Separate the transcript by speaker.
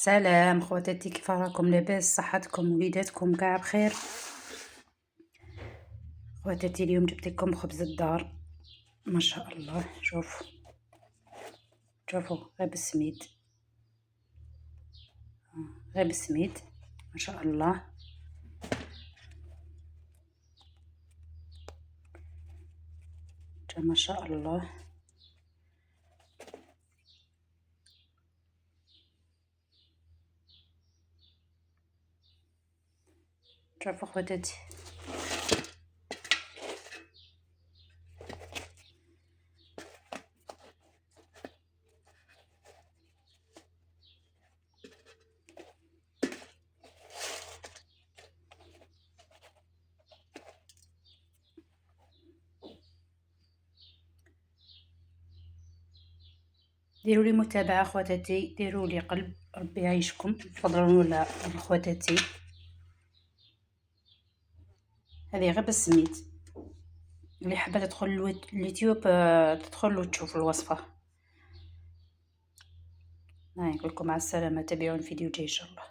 Speaker 1: سلام خواتاتي، كيف راكم؟ لاباس؟ صحتكم؟ وليداتكم كاع بخير؟ خواتاتي اليوم جبت لكم خبز الدار ما شاء الله. شوفوا غير بالسميد، غير بالسميد ما شاء الله. ما شاء الله. شوفوا خواتاتي، ديروا لي متابعه خواتاتي، ديروا لي قلب، ربي يعيشكم، تفضلوا ولا خواتاتي. هذه غير بالسميد، اللي حابه تدخل اليوتيوب تدخل وتشوف الوصفه. نقول لكم مع السلامه، تابعوا الفيديو الجاي ان شاء الله.